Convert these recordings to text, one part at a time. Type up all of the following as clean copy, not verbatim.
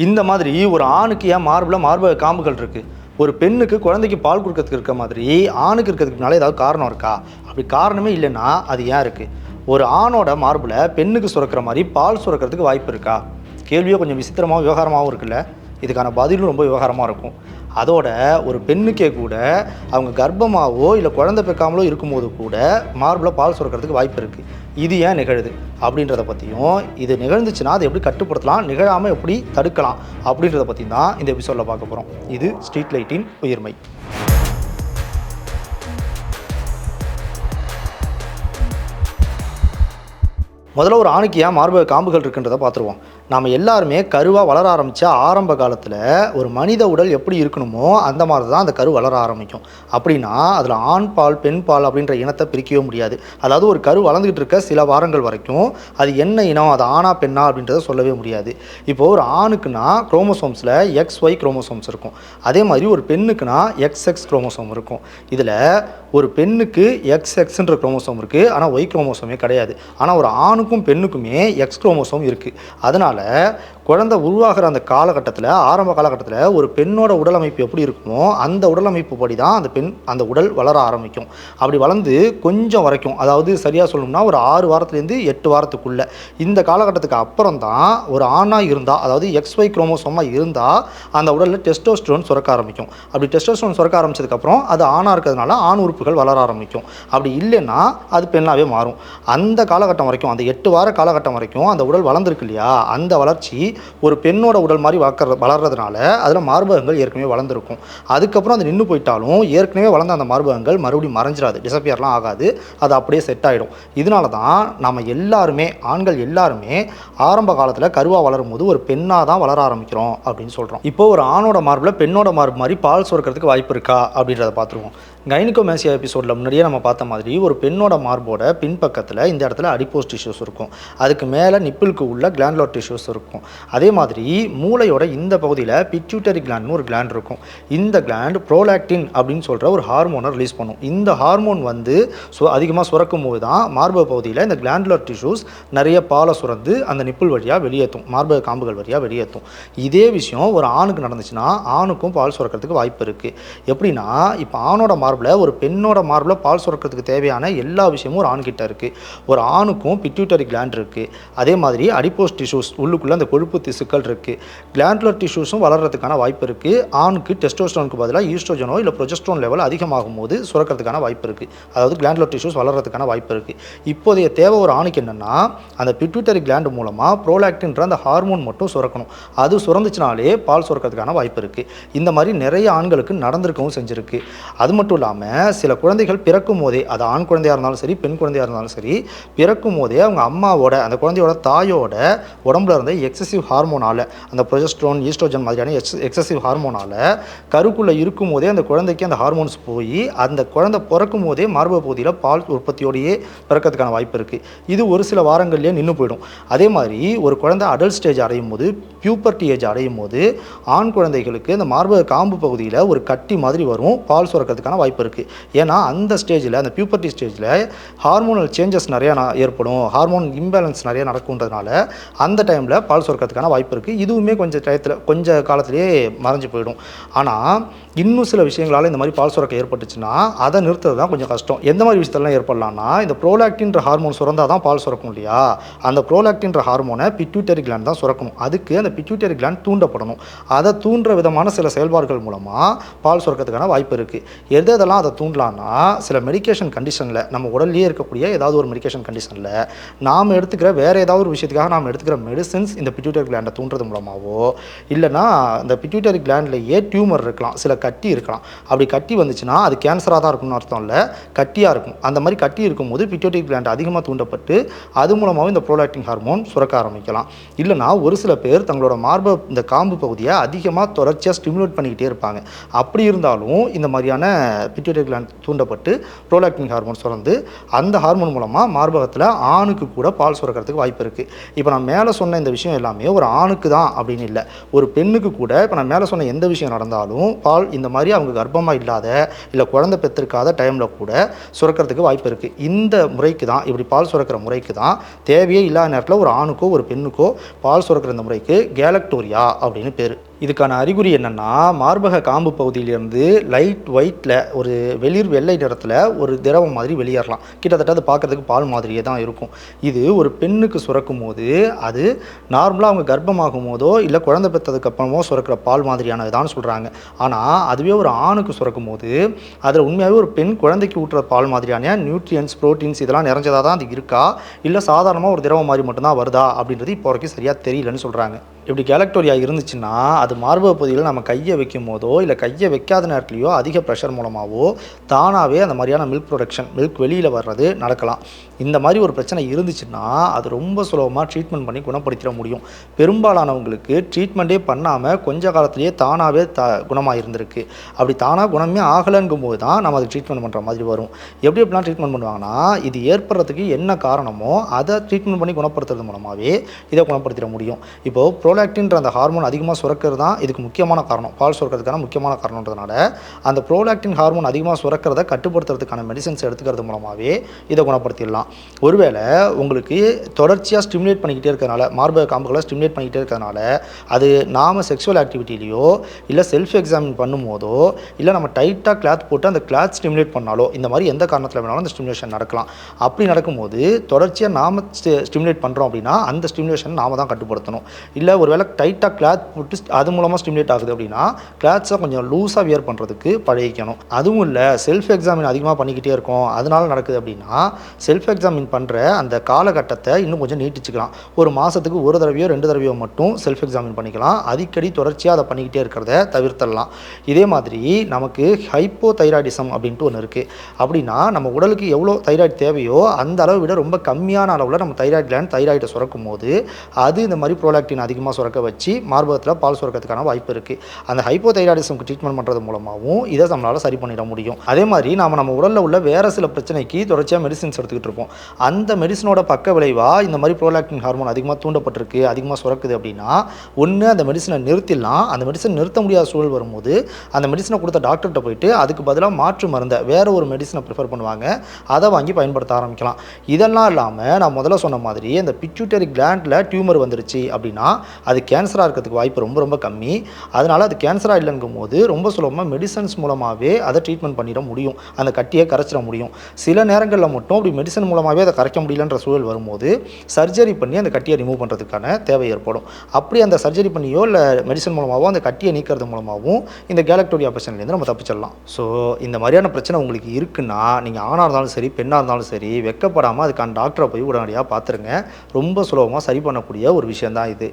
இந்த மாதிரி ஒரு ஆணுக்கு ஏன் மார்பக காம்புகள் இருக்குது, ஒரு பெண்ணுக்கு குழந்தைக்கு பால் கொடுக்கறதுக்கு இருக்க மாதிரி ஆணுக்கு இருக்கிறதுக்கு முன்னால் ஏதாவது காரணம் இருக்கா? அப்படி காரணமே இல்லைன்னா அது ஏன் இருக்குது? ஒரு ஆணோட மார்பில் பெண்ணுக்கு சுரக்கிற மாதிரி பால் சுரக்கிறதுக்கு வாய்ப்பு இருக்கா? கேள்வியோ கொஞ்சம் விசித்திரமாகவும் விவகாரமாகவும் இருக்குல்ல. இதுக்கான பதிலும் ரொம்ப விவகாரமாக இருக்கும். அதோட ஒரு பெண்ணுக்கே கூட அவங்க கர்ப்பமாகவோ இல்லை குழந்தை பெக்காமலோ இருக்கும்போது கூட மார்பில் பால் சுரக்கிறதுக்கு வாய்ப்பு இருக்குது. இது ஏன் நிகழுது அப்படின்றத பற்றியும், இது நிகழ்ந்துச்சுன்னா அதை எப்படி கட்டுப்படுத்தலாம், நிகழாமல் எப்படி தடுக்கலாம் அப்படின்றத பற்றி தான் இந்த எபிசோடில் பார்க்க போகிறோம். இது ஸ்ட்ரீட் லைட்டின் உயிர்மை. முதல்ல ஒரு ஆணுக்கு ஏன் மார்பக காம்புகள் இருக்குன்றதை பார்த்துருவோம். நாம் எல்லாருமே கருவாக வளர ஆரம்பித்த ஆரம்ப காலத்தில் ஒரு மனித உடல் எப்படி இருக்கணுமோ அந்த மாதிரி தான் அந்த கரு வளர ஆரம்பிக்கும். அப்படின்னா அதில் ஆண் பால் பெண் பால் அப்படின்ற இனத்தை பிரிக்கவே முடியாது. அதாவது ஒரு கரு வளர்ந்துக்கிட்டு இருக்க சில வாரங்கள் வரைக்கும் அது என்ன இனம், அது ஆணா பெண்ணா அப்படின்றத சொல்லவே முடியாது. இப்போது ஒரு ஆணுக்குன்னா குரோமோசோம்ஸில் XY குரோமோசோம்ஸ் இருக்கும். அதே மாதிரி ஒரு பெண்ணுக்குன்னா XX குரோமோசோம் இருக்கும். இதில் ஒரு பெண்ணுக்கு XXன்ற குரோமோசோம் இருக்குது, ஆனால் Y குரோமோசோமே கிடையாது. ஆனால் ஒரு ஆணுக்கும் பெண்ணுக்குமே X குரோமோசோம் இருக்குது. அதனால் குழந்தை உருவாகிற அந்த காலகட்டத்தில், ஆரம்ப காலகட்டத்தில் ஒரு பெண்ணோட உடல் அமைப்பு எப்படி இருக்குமோ அந்த உடல் அமைப்பு படி தான் அந்த உடல் வளர ஆரம்பிக்கும். அப்படி வளர்ந்து கொஞ்சம் வரைக்கும், அதாவது சரியாக சொல்லணும்னா ஒரு 6 வாரத்துலேருந்து 8 வாரத்துக்குள்ளே, இந்த காலகட்டத்துக்கு அப்புறம் தான் ஒரு ஆணாக இருந்தால், அதாவது XY குரோமோசோமாக இருந்தால் அந்த உடலில் டெஸ்டோஸ்டெரோன் சுரக்க ஆரம்பிக்கும். அப்படி டெஸ்டோஸ்டெரோன் சுரக்க ஆரம்பிச்சதுக்கப்புறம் அது ஆணாக இருக்கிறதுனால ஆண் உறுப்புகள் வளர ஆரம்பிக்கும். அப்படி இல்லைன்னா அது பெண்ணாகவே மாறும். அந்த காலகட்டம் வரைக்கும், அந்த 8 வார காலகட்டம் வரைக்கும் அந்த உடல் வளர்ந்துருக்கு இல்லையா, அந்த வளர்ச்சி ஒரு பெண்ணோட உடல் மாதிரி வளர்றதுனால அதில் மார்பகங்கள் ஏற்கனவே வளர்ந்துருக்கும். அதுக்கப்புறம் அது நின்று போயிட்டாலும் ஏற்கனவே வளர்ந்த அந்த மார்பகங்கள் மறுபடியும் மறைஞ்சிடாது, டிசப்பியர்லாம் ஆகாது, அது அப்படியே செட் ஆகிடும். இதனால தான் நம்ம எல்லாருமே, ஆண்கள் எல்லாருமே ஆரம்ப காலத்தில் கருவாக வளரும் போது ஒரு பெண்ணாக தான் வளர ஆரம்பிக்கிறோம் அப்படின்னு சொல்கிறோம். இப்போது ஒரு ஆணோட மார்பில் பெண்ணோட மார்பு மாதிரி பால் சுரக்கிறதுக்கு வாய்ப்பு இருக்கா அப்படின்றத பார்த்துருவோம். கைனிகோமேசியா எபிசோடில் முன்னாடியே நம்ம பார்த்த மாதிரி ஒரு பெண்ணோட மார்போட பின்பக்கத்தில் இந்த இடத்துல அடிப்போஸ் டிஷ்யூஸ் இருக்கும். அதுக்கு மேலே நிப்பிளுக்கு உள்ள கிளாண்டுலர் டிஷ்யூஸ் இருக்கும். அதே மாதிரி மூளையோட இந்த பகுதியில் பிட்யூட்டரி கிளாண்ட்னு ஒரு கிளாண்ட் இருக்கும். இந்த கிளாண்ட் ப்ரோலாக்டின் அப்படின்னு சொல்கிற ஒரு ஹார்மோனை ரிலீஸ் பண்ணும். இந்த ஹார்மோன் அதிகமாக சுரக்கும் போது தான் மார்பக பகுதியில் இந்த கிளாண்டுலர் டிஷ்யூஸ் நிறைய பாலை சுரந்து அந்த நிப்பிள் வழியாக வெளியேற்றும், மார்பக காம்புகள் வழியாக வெளியேற்றும். இதே விஷயம் ஒரு ஆணுக்கு நடந்துச்சுன்னா ஆணுக்கும் பால் சுரக்கிறதுக்கு வாய்ப்பு இருக்குது. எப்படின்னா, இப்போ ஆணோட மார்பில் ஒரு பெண்ணோட மார்பில் பால் சுரக்கிறதுக்கு தேவையான எல்லா விஷயமும் ஒரு ஆண்கிட்ட இருக்குது. ஒரு ஆணுக்கும் பிட்யூட்டரி கிளாண்ட் இருக்குது. அதே மாதிரி அடிப்போஸ் டிஷ்யூஸ், உள்ளுக்குள்ளே அந்த கொழுப்பு திசுக்கள் இருக்குது. கிளாண்டுலர் டிஷ்யூஸும் வளர்கிறதுக்கான வாய்ப்பு இருக்குது. ஆணுக்கு டெஸ்டோஸ்டரோனுக்கு பதிலாக ஈஸ்ட்ரோஜனோ இல்லை ப்ரொஜெஸ்ட்ரோன் லெவல் அதிகமாகும் போது சுரக்கிறதுக்கான வாய்ப்பு இருக்குது. அதாவது கிளாண்டுலர் டிஷ்யூஸ் வளர்கிறதுக்கான வாய்ப்பு இருக்குது. இப்போதைய தேவை ஒரு ஆணுக்கு என்னென்னா, அந்த பிட்யூட்டரி கிளாண்ட் மூலமாக ப்ரோலாக்டின்ற அந்த ஹார்மோன் மட்டும் சுரக்கணும். அது சுரந்துச்சுனாலே பால் சுரக்கிறதுக்கான வாய்ப்பு இருக்குது. இந்த மாதிரி நிறைய ஆண்களுக்கு நடந்திருக்கவும் செஞ்சுருக்கு. அது மட்டும் இல்லாமல் சில குழந்தைகள் பிறக்கும் போதே, அது ஆண் குழந்தையாக இருந்தாலும் சரி பெண் குழந்தையாக இருந்தாலும் சரி, பிறக்கும் போதே அவங்க அம்மாவோட, அந்த குழந்தையோட தாயோட உடம்புல இருந்த எக்ஸசிவ் ஹார்மோனால், அந்த ப்ரொஜெஸ்ட்ரோன் ஈஸ்ட்ரோஜன் மாதிரியான எக்ஸசிவ் ஹார்மோனால் கருக்குள்ளே இருக்கும் போதே அந்த குழந்தைக்கு அந்த ஹார்மோன்ஸ் போய் அந்த குழந்தை பிறக்கும் போதே மார்பக பகுதியில் பால் உற்பத்தியோடையே பிறக்கிறதுக்கான வாய்ப்பு இருக்குது. இது ஒரு சில வாரங்கள்லேயே நின்று போயிடும். அதே மாதிரி ஒரு குழந்தை அடல்ட் ஸ்டேஜ் அடையும் போது, பியூபர்ட்டி ஏஜ் அடையும் போது ஆண் குழந்தைகளுக்கு இந்த மார்பக காம்பு பகுதியில் ஒரு கட்டி மாதிரி வரும், பால் சுரக்கிறதுக்கான வாய்ப்பு இருக்குது. ஏன்னா அந்த ஸ்டேஜில், அந்த பியூபர்ட்டி ஸ்டேஜில் ஹார்மோனல் சேஞ்சஸ் நிறையா ஏற்படும், ஹார்மோன் இம்பேலன்ஸ் நிறைய நடக்கும்ன்றதுனால அந்த டைமில் பால் சுரக்கிறதுக்கான வாய்ப்பு இருக்குது. இதுவுமே கொஞ்ச காலத்திலேயே மறைஞ்சு போயிடும். ஆனால் இன்னும் சில விஷயங்களால் இந்த மாதிரி பால் சுரக்க ஏற்பட்டுச்சுன்னா அதை நிறுத்துறது தான் கொஞ்சம் கஷ்டம். எந்த மாதிரி விஷயத்தெல்லாம் ஏற்படலாம்னா, இந்த ப்ரோலாக்டின்ற ஹார்மோன் சுரந்தால் தான் பால் சுரக்கும் இல்லையா, அந்த ப்ரோலாக்டின்ற ஹார்மோனை பிட்யூட்டரி கிளாண்ட் தான் சுரக்கணும். அதுக்கு அந்த பிட்யூட்டரி கிளாண்ட் தூண்டப்படணும். அதை தூண்டுற விதமான சில செயல்பாடுகள் மூலமாக பால் சுரக்கிறதுக்கான வாய்ப்பு இருக்குது. எதெல்லாம் அதை தூண்டலான்னா, சில மெடிக்கேஷன் கண்டிஷனில், நம்ம உடல்லையே இருக்கக்கூடிய ஏதாவது ஒரு மெடிக்கேஷன் கண்டிஷனில் நாம் எடுத்துக்கிற வேறு ஏதாவது ஒரு விஷயத்துக்காக நாம் எடுத்துக்கிற மெடிசின்ஸ் இந்த பிட்யூட்டரி கிளாண்டை தூண்டுறது மூலமாகவோ, இல்லைனா இந்த பிட்யூட்டரி கிளாண்ட்லேயே டியூமர் இருக்கலாம், சில கட்டி இருக்கலாம். அப்படி கட்டி வந்துச்சுன்னா அது கேன்சராக தான் இருக்கும்னு அர்த்தம் இல்லை, கட்டியாக இருக்கும். அந்த மாதிரி கட்டி இருக்கும்போது பிட்யூட்டரி கிளாண்ட் அதிகமாக தூண்டப்பட்டு அது மூலமாகவும் இந்த ப்ரோலாக்டின் ஹார்மோன் சுரக்க ஆரம்பிக்கலாம். இல்லைனா ஒரு சில பேர் தங்களோட இந்த காம்பு பகுதியை அதிகமாக தொடர்ச்சியாக ஸ்டிமுலேட் பண்ணிக்கிட்டே இருப்பாங்க. அப்படி இருந்தாலும் இந்த மாதிரியான பிட்யூட்டரி கிளாண்ட் தூண்டப்பட்டு ப்ரோலாக்டின் ஹார்மோன் சுரந்து அந்த ஹார்மோன் மூலமாக மார்பகத்தில் ஆணுக்கு கூட பால் சுரக்கிறதுக்கு வாய்ப்பு இருக்குது. இப்போ நான் மேலே சொன்ன இந்த விஷயம் எல்லாமே ஒரு ஆணுக்கு தான் அப்படின்னு இல்லை, ஒரு பெண்ணுக்கு கூட இப்போ நான் மேலே சொன்ன எந்த விஷயம் நடந்தாலும் பால் இந்த மாதிரி அவங்க கர்ப்பமாக இல்லாத இல்லை குழந்தை பெற்றிருக்காத டைமில் கூட சுரக்கிறதுக்கு வாய்ப்பு இருக்குது. இந்த முறைக்கு தான், இப்படி பால் சுரக்கிற முறைக்கு தான் தேவையே இல்லாத நேரத்தில் ஒரு ஆணுக்கோ ஒரு பெண்ணுக்கோ பால் சுரக்கிற இந்த முறைக்கு கேலக்டோரியா அப்படின்னு பேர். இதுக்கான அறிகுறி என்னென்னா, மார்பக காம்பு பகுதியிலிருந்து லைட் ஒயிட்டில் ஒரு வெளிர் வெள்ளை நிறத்தில் ஒரு திரவம் மாதிரி வெளியேறலாம். கிட்டத்தட்ட அது பார்க்குறதுக்கு பால் மாதிரியே தான் இருக்கும். இது ஒரு பெண்ணுக்கு சுரக்கும் போது அது நார்மலாக அவங்க கர்ப்பமாகும் போதோ இல்லை குழந்தை பெற்றதுக்கப்புறமோ சுரக்கிற பால் மாதிரியானது தான் சொல்கிறாங்க. ஆனால் அதுவே ஒரு ஆணுக்கு சுரக்கும் போது அதில் உண்மையாகவே ஒரு பெண் குழந்தைக்கு ஊட்டுற பால் மாதிரியான நியூட்ரியன்ஸ் ப்ரோட்டீன்ஸ் இதெல்லாம் நிறைஞ்சதாக தான் அது இருக்கா, இல்லை சாதாரணமாக ஒரு திரவம் மாதிரி மட்டும்தான் வருதா அப்படின்றது இப்போ வரைக்கும் சரியாக தெரியலன்னு சொல்கிறாங்க. இப்படி கேலக்டோரியா இருந்துச்சுன்னா அது மார்பக பகுதியில் நம்ம கையை வைக்கும் போதோ இல்லை கையை வைக்காத நேரத்துலையோ அதிக ப்ரெஷர் மூலமாகவோ தானாகவே அந்த மாதிரியான மில்க் ப்ரொடக்ஷன், மில்க் வெளியில் வர்றது நடக்கலாம். இந்த மாதிரி ஒரு பிரச்சனை இருந்துச்சுன்னா அது ரொம்ப சுலபமாக ட்ரீட்மெண்ட் பண்ணி குணப்படுத்திட முடியும். பெரும்பாலானவங்களுக்கு ட்ரீட்மெண்ட்டே பண்ணாமல் கொஞ்ச காலத்திலேயே தானாகவே குணமாக இருந்திருக்கு. அப்படி தானாக குணமே ஆகலைங்கும் போது தான் நம்ம அதை ட்ரீட்மெண்ட் பண்ணுற மாதிரி வரும். எப்படிலாம் ட்ரீட்மெண்ட் பண்ணுவாங்கன்னா, இது ஏற்படுறதுக்கு என்ன காரணமோ அதை ட்ரீட்மெண்ட் பண்ணி குணப்படுத்துறது மூலமாகவே இதை குணப்படுத்திட முடியும். இப்போது ப்ரோலாக்டின்ற அந்த ஹார்மோன் அதிகமாக சுரக்கிறது தான் இதுக்கு முக்கியமான காரணம், பால் சுரக்கிறதுக்கான முக்கியமான காரணன்றதுனால அந்த ப்ரோலாக்டின் ஹார்மோன் அதிகமாக சுரக்கிறத கட்டுப்படுத்துறதுக்கான மெடிசன்ஸ் எடுத்துக்கிறது மூலமாகவே இதை குணப்படுத்திடலாம். ஒருவேளை உங்களுக்கு தொடர்ச்சியாக ஸ்டிமுலேட் பண்ணிக்கிட்டே இருக்கிறதுனால, மார்பக காம்புகளை ஸ்டிமுலேட் பண்ணிக்கிட்டே இருக்கிறதுனால அது நாம் செக்ஷுவல் ஆக்டிவிட்டிலையோ இல்லை செல்ஃப் எக்ஸாமின் பண்ணும்போதோ இல்லை நம்ம டைட்டாக கிளாத் போட்டு அந்த கிளாத் ஸ்டிமுலேட் பண்ணாலோ இந்த மாதிரி எந்த காரணத்தில் வேணாலும் அந்த ஸ்டிமுலேஷன் நடக்கலாம். அப்படி நடக்கும்போது தொடர்ச்சியாக நாம் ஸ்டிமுலேட் பண்ணுறோம் அப்படின்னா அந்த ஸ்டிமுலேஷன் நாம் தான் கட்டுப்படுத்தணும். இல்லை ஒருவேளை டைட்டாக கிளாத் போட்டு அது மூலமாக ஸ்டிமுலேட் ஆகுது அப்படின்னா கிளாத்ஸை கொஞ்சம் லூஸாக வியர் பண்ணுறதுக்கு பழகிக்கணும். அதுவும் இல்லை செல்ஃப் எக்ஸாமின் அதிகமாக பண்ணிக்கிட்டே இருக்கோம் அதனால நடக்குது அப்படின்னா செல்ஃப் எக்ஸாமின் பண்ணுற அந்த காலகட்டத்தை இன்னும் கொஞ்சம் நீட்டிச்சுக்கலாம். ஒரு மாதத்துக்கு ஒரு தடவையோ 2 தடவையோ மட்டும் செல்ஃப் எக்ஸாமின் பண்ணிக்கலாம். அடிக்கடி தொடர்ச்சியாக அதை பண்ணிக்கிட்டே இருக்கிறத தவிர்த்தரலாம். இதே மாதிரி நமக்கு ஹைப்போ தைராய்டிசம் அப்படின்ட்டு ஒன்று இருக்குது. அப்படின்னா நம்ம உடலுக்கு எவ்வளோ தைராய்டு தேவையோ அந்த அளவை விட ரொம்ப கம்மியான அளவில் நம்ம தைராய்டு கிளாண்ட் தைராய்டை சுரக்கும் போது அது இந்த மாதிரி ப்ரோலாக்டின் அதிகமாக சுரக்க வச்சு மார்பகத்தில் பால் சுரக்கிறதுக்கான வாய்ப்பு இருக்குது. அந்த ஹைப்போ தைராய்டிசம்க்கு ட்ரீட்மெண்ட் பண்ணுறது மூலமாகவும் இதை நம்மளால் சரி பண்ணிட முடியும். அதே மாதிரி நம்ம உடலில் உள்ள வேறு சில பிரச்சனைக்கு தொடர்ச்சியாக மெடிசின்ஸ் எடுத்துக்கிட்டு இருப்போம். அந்த மெடிசனோட பக்க விளைவாக இந்த மாதிரி ப்ரோலாக்டின் ஹார்மோன் அதிகமாக தூண்டப்பட்டிருக்கு, அதிகமாக சுரக்குது அப்படின்னா ஒன்று அந்த மெடிசனை நிறுத்திடலாம். அந்த மெடிசன் நிறுத்த முடியாத சூழல் வரும்போது அந்த மெடிசனை கொடுத்த டாக்டர்கிட்ட போயிட்டு அதுக்கு பதிலாக மாற்று மருந்தை வேறு ஒரு மெடிசனை ப்ரிஃபர் பண்ணுவாங்க, அதை வாங்கி பயன்படுத்த ஆரம்பிக்கலாம். இதெல்லாம் இல்லாமல் நான் முதல்ல சொன்ன மாதிரி அந்த பிட்யூட்டரி கிளாண்டில் டியூமர் வந்துருச்சு அப்படின்னா அது கேன்சராக இருக்கிறதுக்கு வாய்ப்பு ரொம்ப ரொம்ப கம்மி. அதனால் அது கேன்சராக இல்லைங்கும் போது ரொம்ப சுலபமாக மெடிசன்ஸ் மூலமாகவே அதை ட்ரீட்மெண்ட் பண்ணிட முடியும், அந்த கட்டியை கரைச்சிட முடியும். சில நேரங்களில் மட்டும் அப்படி மெடிசன் மூலமாகவே அதை கரைக்க முடியலன்ற சூழல் வரும்போது சர்ஜரி பண்ணி அந்த கட்டியை ரிமூவ் பண்ணுறதுக்கான தேவை ஏற்படும். அப்படி அந்த சர்ஜரி பண்ணியோ இல்லை மெடிசன் மூலமாகவோ அந்த கட்டியை நீக்கிறது மூலமாகவும் இந்த கேலக்டோரியா பிரச்சனைலேருந்து நம்ம தப்பிச்சிடலாம். ஸோ இந்த மாதிரியான பிரச்சனை உங்களுக்கு இருக்குன்னா நீங்கள் ஆணாக இருந்தாலும் சரி பெண்ணாக இருந்தாலும் சரி வெக்கப்படாமல் அதுக்கான டாக்டரை போய் உடனடியாக பார்த்துருங்க. ரொம்ப சுலபமாக சரி பண்ணக்கூடிய ஒரு விஷயந்தான் இது.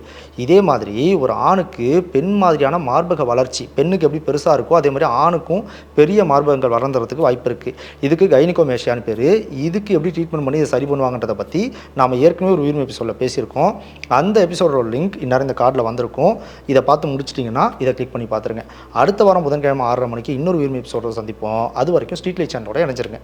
இதே மாதிரி ஒரு ஆணுக்கு பெண் மாதிரியான மார்பக வளர்ச்சி பெண்ணுக்கு எப்படி பெருசாக இருக்கோ அதே மாதிரி ஆணுக்கும் பெரிய மார்பகங்கள் வளர்ந்துறதுக்கு வாய்ப்பு இருக்குது. இதுக்கு கைனிகோமேஷியான்னு பேர். இதுக்கு எப்படி ட்ரீட்மெண்ட் பண்ணி இதை சரி பண்ணுவாங்கன்றதை பற்றி நாம் ஏற்கனவே ஒரு உயிர்மை எபிசோடில் பேசியிருக்கோம். அந்த எபிசோடோட லிங்க் இந்நேரம் இந்த கார்டில் வந்திருக்கும். இதை பார்த்து முடிச்சிட்டிங்கன்னா இதை கிளிக் பண்ணி பார்த்துருங்க. அடுத்த வாரம் புதன்கிழமை 6:30 மணிக்கு இன்னொரு உயிர்மை எபிசோட சந்திப்போம். அது வரைக்கும் ஸ்ட்ரீட் லைட் சேனலோட இணைஞ்சிருங்க.